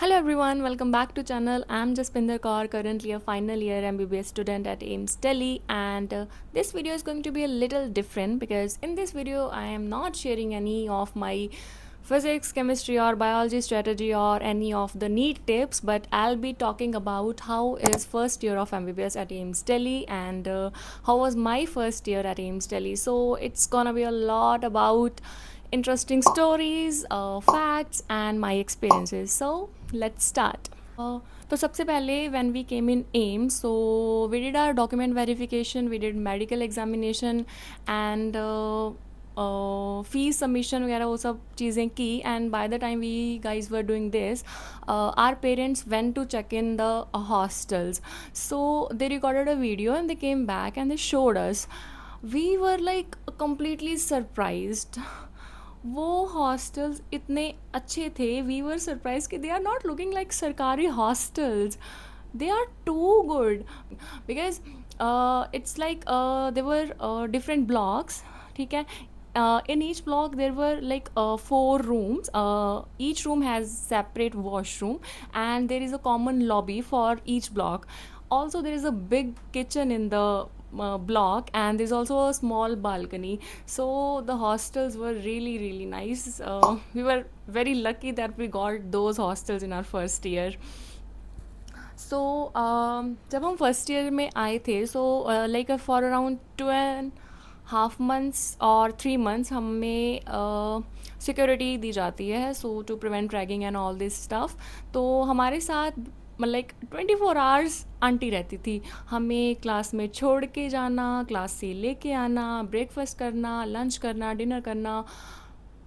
Hello everyone, welcome back to channel. I'm Jaspinder Kaur, currently a final year MBBS student at AIMS Delhi, and this video is going to be a little different because in this video I am not sharing any of my physics, chemistry or biology strategy or any of the neat tips, but I'll be talking about how is first year of MBBS at AIMS Delhi and how was my first year at AIMS Delhi. So it's gonna be a lot about interesting stories, facts and my experiences. So let's start. तो सबसे पहले when we came in AIMS, so we did our document verification, we did medical examination and fees submission वगैरह वो सब चीज़ें की. And by the time we guys were doing this, our parents went to check in the hostels. So they recorded a video and they came back and they showed us. We were like completely surprised. वो hostels इतने अच्छे थे. We were surprise कि they are not looking like सरकारी hostels. They are too good because it's like they were different blocks. ठीक है. In each block there were like 4 rooms. Each room has separate washroom and there is a common lobby for each block. Also there is a big kitchen in the block and there's also a small balcony. So the hostels were really nice. We were very lucky that we got those hostels in our first year. सो जब हम first year में आए थे so like for around 2.5 months और 3 months हमें security दी जाती है so to prevent ragging and all this stuff. तो हमारे साथ लाइक 24 hours आंटी रहती थी. हमें क्लास में छोड़ के जाना, क्लास से लेके आना, ब्रेकफास्ट करना, लंच करना, डिनर करना,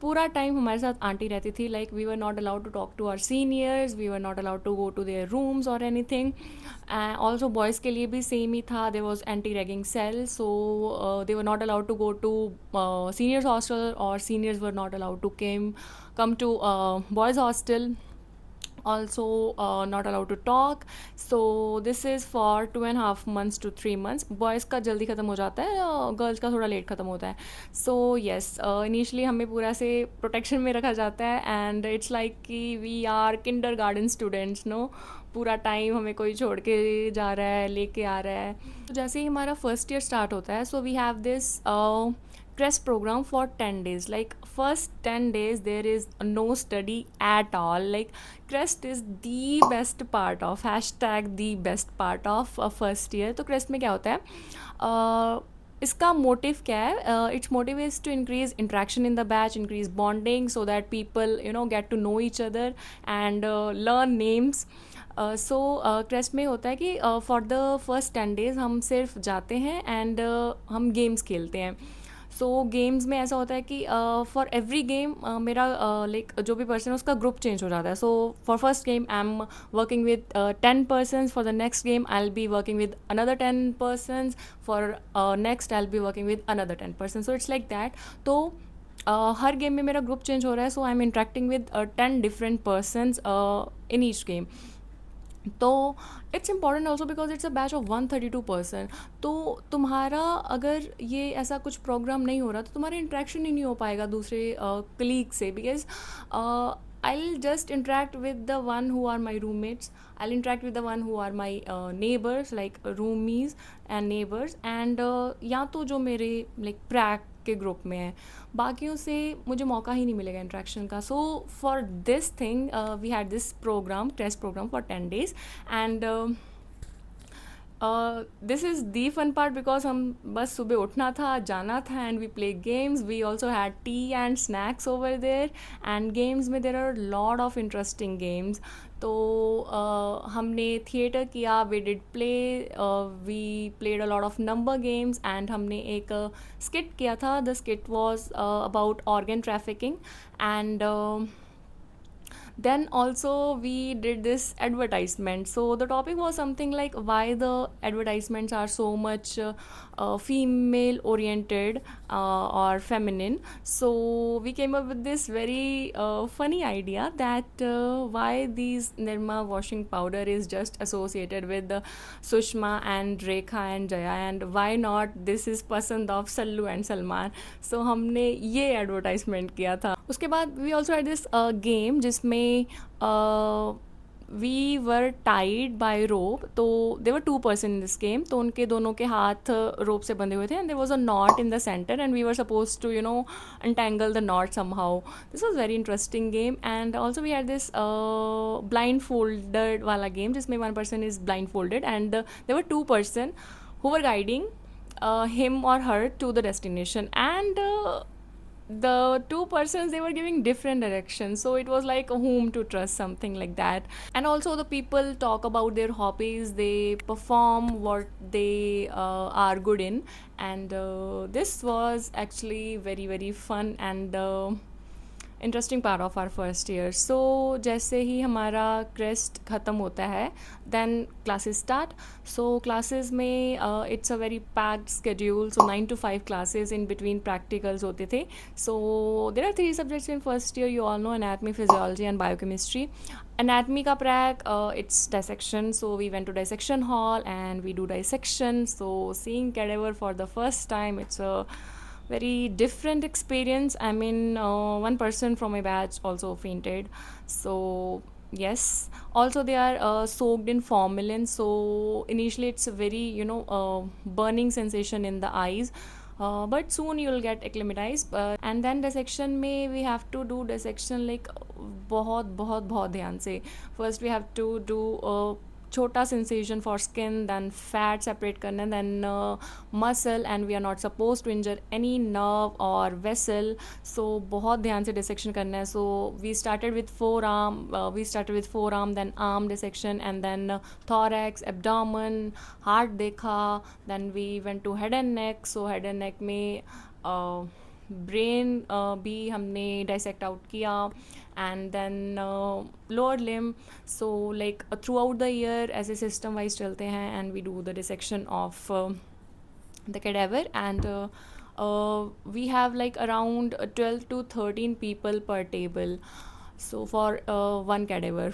पूरा टाइम हमारे साथ आंटी रहती थी. Like we were not allowed to talk to our seniors, we were not allowed to go to their rooms और एनी थिंग. ऑल्सो बॉयज़ के लिए भी सेम ही था. There was anti ragging cell so they were not allowed to go to seniors hostel और seniors were not allowed to come to boys hostel. Also not allowed to talk. So this is for 2.5 months to 3 months. Boys का जल्दी ख़त्म हो जाता है, girls का थोड़ा late ख़त्म होता है. सो येस, इनिशियली हमें पूरा से प्रोटेक्शन में रखा जाता है एंड इट्स लाइक कि we are kindergarten students. नो, पूरा टाइम हमें कोई छोड़ के जा रहा है, लेके आ रहा है. तो जैसे ही हमारा फर्स्ट ईयर स्टार्ट होता है so we have this CREST program for 10 days. Like first 10 days there is no study at all. Like CREST is the best part of hashtag the best part of first year. तो CREST में क्या होता है, इसका motive क्या है? Its motive is to increase interaction in the batch, increase bonding so that people get to know each other and learn names. So CREST में होता है कि फॉर द फर्स्ट 10 days हम सिर्फ जाते हैं एंड हम गेम्स खेलते हैं. सो गेम्स में ऐसा होता है कि फॉर एवरी गेम मेरा लाइक जो भी पर्सन है उसका ग्रुप चेंज हो जाता है. So for first game I am working with 10 persons. For the next game I will be working with another 10 persons. For next I will be working with another 10 persons. So it's like that. तो हर game में मेरा group change हो रहा है. So I am interacting with 10 different persons in each game. तो it's important also because it's a batch of 132 person. तो तुम्हारा अगर ये ऐसा कुछ प्रोग्राम नहीं हो रहा तो तुम्हारा इंट्रैक्शन ही नहीं हो पाएगा दूसरे कलीग से. Because I'll just interact with the one who are my roommates. I'll interact with the one who are my neighbors, like roomies and neighbors. And या तो जो मेरे like प्रैक के ग्रुप में है, बाकियों से मुझे मौका ही नहीं मिलेगा इंट्रैक्शन का. So for this thing we had this program, test program for 10 days. And this is the fun part because हम बस सुबह उठना था, जाना था and we play games. We also had tea and snacks over there. And games में there are lot of interesting games. तो हमने थिएटर किया, we did play, we played a lot of number games and हमने एक skit किया था. The skit was about organ trafficking. And then also we did this advertisement. So the topic was something like why the advertisements are so much female oriented or feminine. So we came up with this very funny idea that why these Nirma washing powder is just associated with Sushma and Rekha and Jaya, and why not this is pasand of Sallu and Salman. So हमने ये advertisement किया था. उसके बाद we also had this game जिसमें we were tied by rope, तो they were 2 person in this game, तो उनके दोनों के हाथ रोप से बंधे हुए थे, and there was a knot in the centre, and we were suppose to untangle the knot somehow. This was very interesting game. And also we had this blindfolded wala game जिसमें one person is blindfolded, and there were 2 person who were guiding him or her to the destination, and the 2 persons, they were giving different directions, so it was like whom to trust, something like that. And also the people talk about their hobbies, they perform what they are good in, and this was actually very very fun and interesting part of our first year. So जैसे ही हमारा crest ख़त्म होता है, then classes start. So classes में it's a very packed schedule, so 9 to 5 classes, in between practicals होते थे. So there are 3 subjects in first year, you all know, anatomy, physiology and biochemistry. Anatomy का prac, it's dissection, so we went to dissection hall and we do dissection. So seeing cadaver for the first time, it's a very different experience. I mean, one person from my batch also fainted. So yes, also they are soaked in formalin, so initially it's a very burning sensation in the eyes, but soon you'll get acclimatized. And then dissection में we have to do dissection like बहुत बहुत बहुत ध्यान से. First we have to do छोटा sensation for skin, then fat separate करना, then muscle, and we are not supposed to injure any nerve or vessel, so बहुत ध्यान से dissection करना है. So we started with forearm, then arm dissection, and then thorax, abdomen, heart देखा, then we went to head and neck. So head and neck में brain भी हमने dissect out किया, and then lower limb. So like throughout the year ऐसे system wise चलते हैं, and we do the dissection of the cadaver, and we have like around 12 to 13 people per table, so for one cadaver.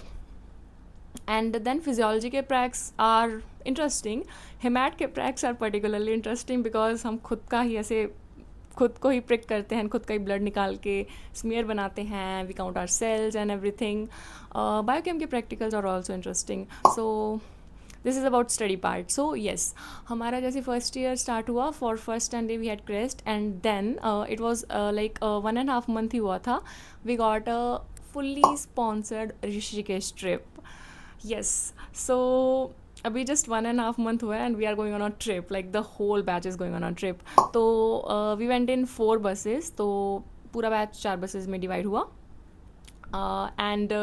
And then physiology के pracs are interesting. hemat के pracs are particularly interesting because हम खुद का ही ऐसे खुद को ही prick करते हैं, खुद का ही ब्लड निकाल के स्मीयर बनाते हैं, we count our cells and everything. Biochem के practicals are also interesting. So this is about study part. So yes, हमारा जैसे फर्स्ट ईयर स्टार्ट हुआ, for first Sunday we had crest, and then it was like 1.5 month ही हुआ था. We got a fully sponsored Rishikesh trip. Yes, so अभी just 1.5 month हुआ है, and we are going on a trip, like the whole batch is going on a trip. तो we went in 4 buses, तो पूरा batch 4 buses में divide हुआ, and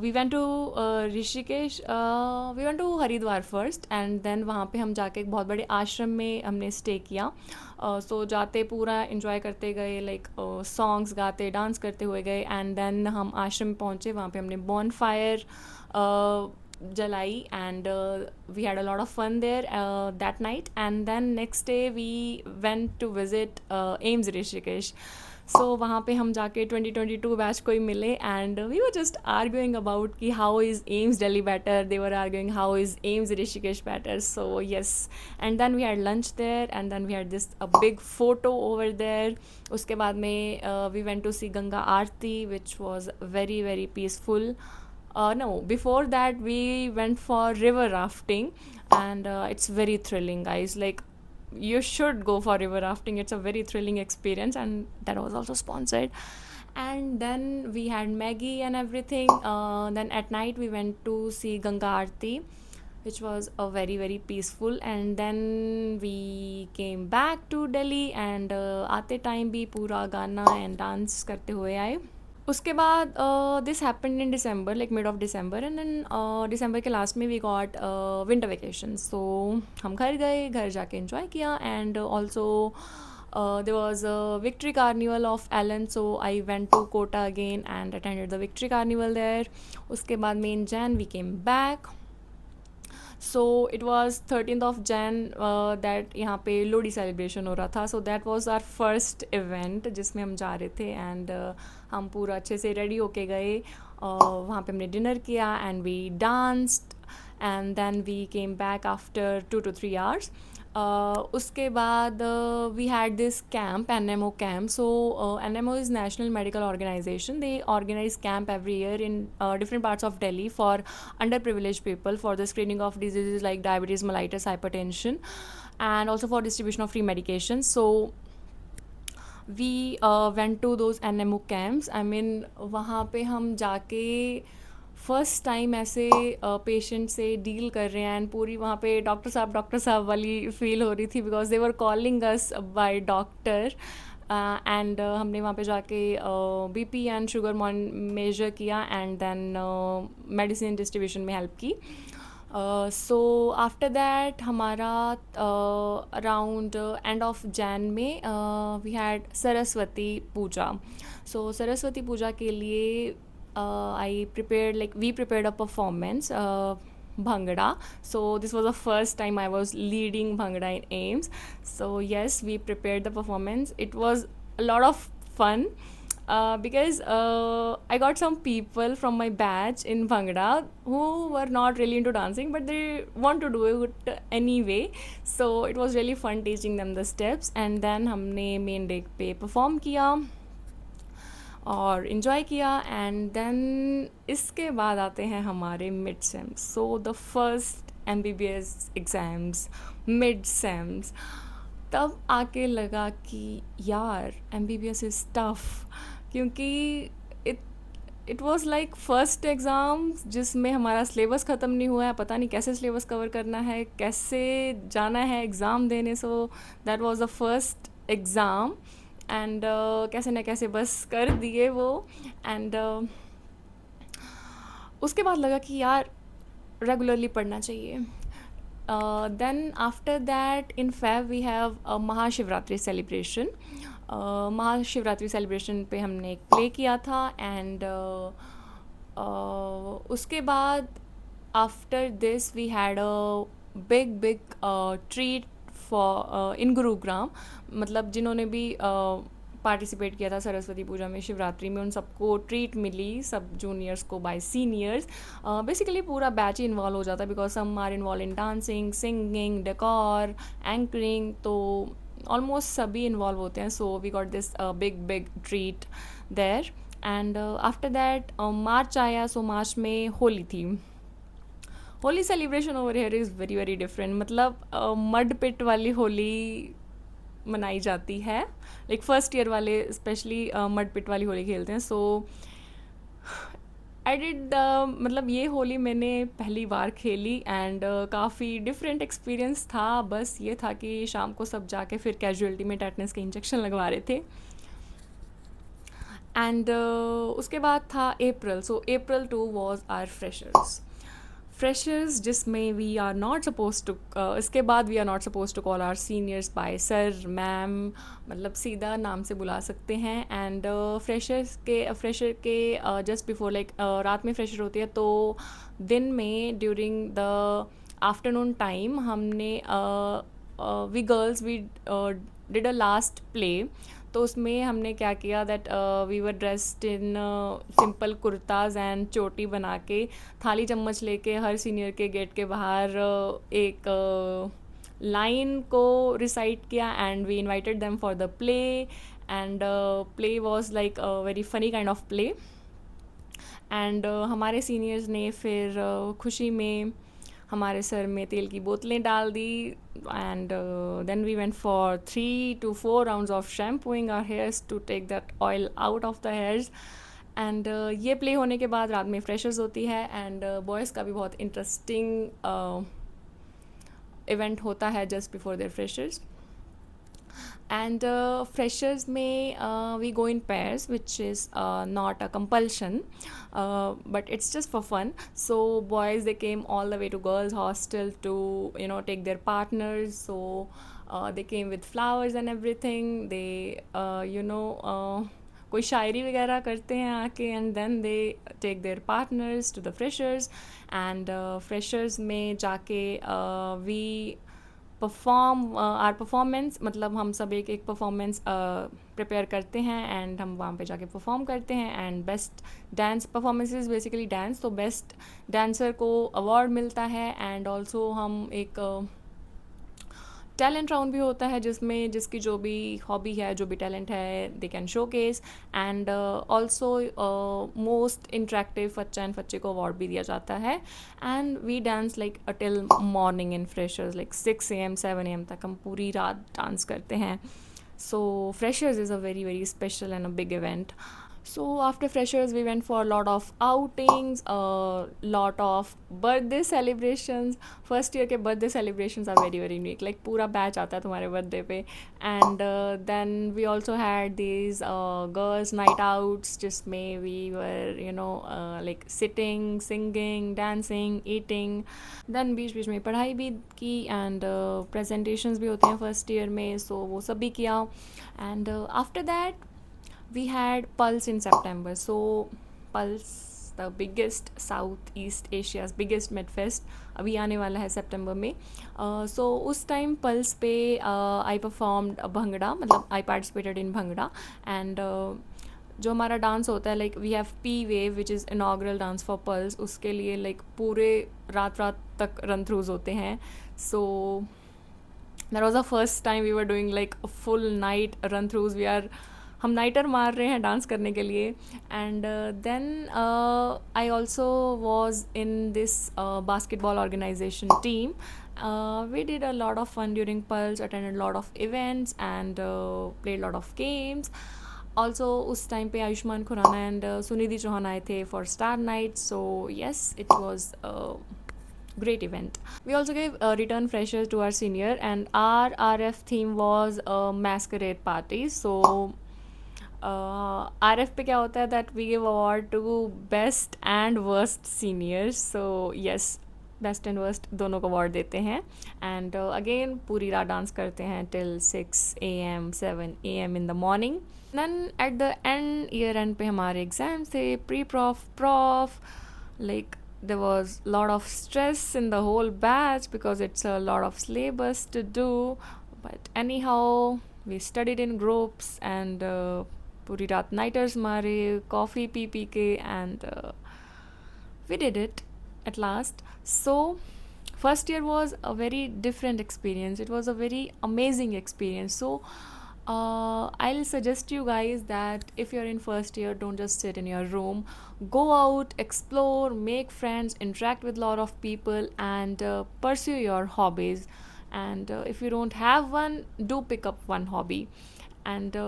we went to Rishikesh. We went to Haridwar first, and then वहाँ पे हम जाके एक बहुत बड़े आश्रम में हमने स्टे किया. सो जाते पूरा इन्जॉय करते गए, लाइक सॉन्ग्स गाते, डांस करते हुए गए, एंड देन हम आश्रम में पहुँचे. वहाँ पे हमने बॉन fire jalai, and we had a lot of fun there that night. And then next day we went to visit AIIMS Rishikesh. So वहाँ पे हम जाके 2022 बैच को ही मिले, and we were just arguing about कि how is AIIMS Delhi better. They were arguing how is AIIMS Rishikesh better. So yes, and then we had lunch there, and then we had this a big photo over there. उसके बाद में we went to see Ganga Aarti, which was very very peaceful. No, before that we went for river rafting, and it's very thrilling, guys. Like, you should go for river rafting, it's a very thrilling experience, and that was also sponsored. And then we had Maggie and everything. Then at night we went to see Ganga Aarti, which was a very very peaceful. And then we came back to Delhi, and आते time भी पूरा गाना and dance करते हुए आए. उसके बाद this happened in December, like mid of December, and then December के लास्ट में we got winter vacation. So हम घर गए, घर जाके इन्जॉय किया, and also there was a victory carnival of Ellen, so I went to Kota again and attended the victory carnival there. उसके बाद में in Jan we came back. So it was 13th of Jan that यहाँ पे Lohri celebration हो रहा था. So that was our first event जिसमें हम जा रहे थे, and हम पूरा अच्छे से रेडी होके गए. वहाँ पे हमने डिनर किया, and we danced, and then we came back after 2 to 3 hours. उसके बाद we had this camp, N M O camp. So N M O is national medical organisation. They organise camp every year in different parts of Delhi for underprivileged people for the screening of diseases like diabetes, mellitus, hypertension, and also for distribution of free medication. So we went to those NMO camps. I mean, वहाँ पे हम जाके first time ऐसे patient से deal कर रहे हैं, and पूरी वहाँ पे डॉक्टर साहब वाली फील हो रही थी, because they were calling us by doctor. And हमने वहाँ पे जाके बीपी एंड शुगर मेजर किया, एंड देन मेडिसिन डिस्ट्रीब्यूशन में हेल्प की. सो आफ्टर दैट हमारा अराउंड एंड ऑफ जैन में वी हैड सरस्वती पूजा. सो सरस्वती पूजा के लिए I prepared, like we prepared a performance, Bhangra. So this was the first time I was leading Bhangra in AIMS. So yes, we prepared the performance. It was a lot of fun because I got some people from my batch in Bhangra who were not really into dancing, but they want to do it anyway. So it was really fun teaching them the steps. And then हमने main day पे perform किया और enjoy किया. And then इसके बाद आते हैं हमारे mid sems. So the first MBBS exams, mid sems. तब आके लगा कि यार MBBS इज़ टफ, क्योंकि it was like first exam जिसमें हमारा सिलेबस ख़त्म नहीं हुआ है, पता नहीं कैसे सिलेबस कवर करना है, कैसे जाना है एग्ज़ाम देने. So that was the first exam, and कैसे न कैसे बस कर दिए वो. एंड उसके बाद लगा कि यार रेगुलरली पढ़ना चाहिए. Then after that in Feb we have Mahashivratri celebration. Mahashivratri celebration पे हमने एक प्ले किया था. एंड उसके बाद after this we had a big treat for in Gurugram. मतलब जिन्होंने भी पार्टिसिपेट किया था सरस्वती पूजा में, शिवरात्रि में, उन सबको ट्रीट मिली, सब जूनियर्स को बाय सीनियर्स. बेसिकली पूरा बैच ही इन्वॉल्व हो जाता है, because some are involve in dancing, singing, decor, anchoring, तो ऑलमोस्ट सभी इन्वॉल्व होते हैं. So we got this big treat there. And after that March आया. सो मार्च में होली थी. Holi celebration over here is very different. मतलब मड पिट वाली होली मनाई जाती है. लाइक फर्स्ट ईयर वाले स्पेशली मड पिट वाली होली खेलते हैं. सो आई डिड, मतलब ये होली मैंने पहली बार खेली, एंड काफ़ी डिफरेंट एक्सपीरियंस था. बस ये था कि शाम को सब जाके फिर कैजुअलिटी में टेटनस के इंजेक्शन लगवा रहे थे. एंड उसके बाद था April. So April 2 was our freshers जिसमें we are not suppose to, इसके बाद we are not suppose to call our seniors by sir, ma'am, मतलब सीधा नाम से बुला सकते हैं. एंड फ्रेशर के जस्ट बिफोर, लाइक रात में फ्रेशर होती है, तो दिन में ड्यूरिंग द आफ्टरनून टाइम हमने we girls we did a last play. तो उसमें हमने क्या किया that we were dressed in simple kurtas and चोटी बना के, थाली चम्मच लेके हर सीनियर के गेट के बाहर एक लाइन को रिसाइट किया, and we invited them for the play. And play was like a very funny kind of play. And हमारे सीनियर्स ने फिर खुशी में हमारे सर में तेल की बोतलें डाल दी. And then we went for 3 to 4 rounds of shampooing our hairs to take that oil out of the hairs. And ये प्ले होने के बाद रात में फ्रेशर्स होती है, एंड बॉयज़ का भी बहुत इंटरेस्टिंग इवेंट होता है just before their freshers. And freshers may we go in pairs, which is not a compulsion, but it's just for fun. So boys, they came all the way to girls hostel to take their partners. So they came with flowers and everything. They कोई शायरी वगैरह करते हैं आके, and then they take their partners to the freshers. And freshers में जाके we perform are performance, मतलब हम सब एक परफॉर्मेंस प्रिपेयर करते हैं, एंड हम वहाँ पे जाके परफॉर्म करते हैं. And best dance performances, basically dance, तो बेस्ट डांसर को अवार्ड मिलता है. एंड ऑल्सो हम एक टैलेंट राउंड भी होता है जिसमें जिसकी जो भी हॉबी है, जो भी टैलेंट है, they can showcase. And also most interactive फच्चा एंड फच्चे को अवार्ड भी दिया जाता है। And we dance like until morning in freshers, like 6 AM 7 AM तक हम पूरी रात डांस करते हैं। So freshers is a very very special and a big event. So after freshers, we went for a lot of outings, a lot of birthday celebrations. First year के birthday celebrations are very very unique. Like पूरा batch आता है तुम्हारे birthday पे. And then we also had these girls' night outs. जिसमें we were like sitting, singing, dancing, eating. Then बीच बीच में पढ़ाई भी की and presentations भी होते हैं first year में. So वो सब भी किया. And after that we had Pulse in September. So Pulse, the biggest Southeast Asia's biggest medfest, अभी आने वाला है सितंबर में. So उस टाइम पल्स पे आई परफॉर्म्ड भंगड़ा, मतलब I participated in bhangra. And जो हमारा डांस होता है, like we have P wave which is inaugural dance for Pulse, उसके लिए लाइक पूरे रात रात तक रन थ्रूज होते हैं. So that was the first time we were doing like full night run throughs. हम नाइटर मार रहे हैं डांस करने के लिए. And then I also was in this basketball organisation team. We did a lot of fun during Pulse, attended a lot of events and played a lot of games. Also उस time पे Ayushman Khurana and Sunidhi Chauhan आए थे for Star Night. So yes, it was a great event. We also gave return freshers to our senior, and our RF theme was masquerade party. So RF पे क्या होता है that we give award to best and worst seniors. So yes, best and worst दोनों को award देते हैं. And again पूरी रात डांस करते हैं till 6 AM 7 AM in the morning. Then at the end, year end पे हमारे एग्ज़ाम्स थे, pre prof. Like there was a lot of stress in the whole batch because it's a lot of syllabus to do. But anyhow, we studied in groups and पूरी रात नाइटर्स मारे, coffee P के, and we did it at last. So first year was a very different experience. It was a very amazing experience. So I'll suggest you guys that if you're in first year, don't just sit in your room. Go out, explore, make friends, interact with a lot of people, and pursue your hobbies. And if you don't have one, do pick up one hobby. And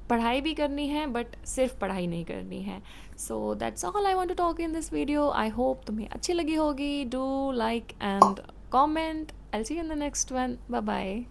पढ़ाई भी करनी है, but सिर्फ पढ़ाई नहीं करनी है. So that's all I want to talk in this video. I hope तुम्हें अच्छी लगी होगी. Do like and comment. I will see you in the next one. Bye bye.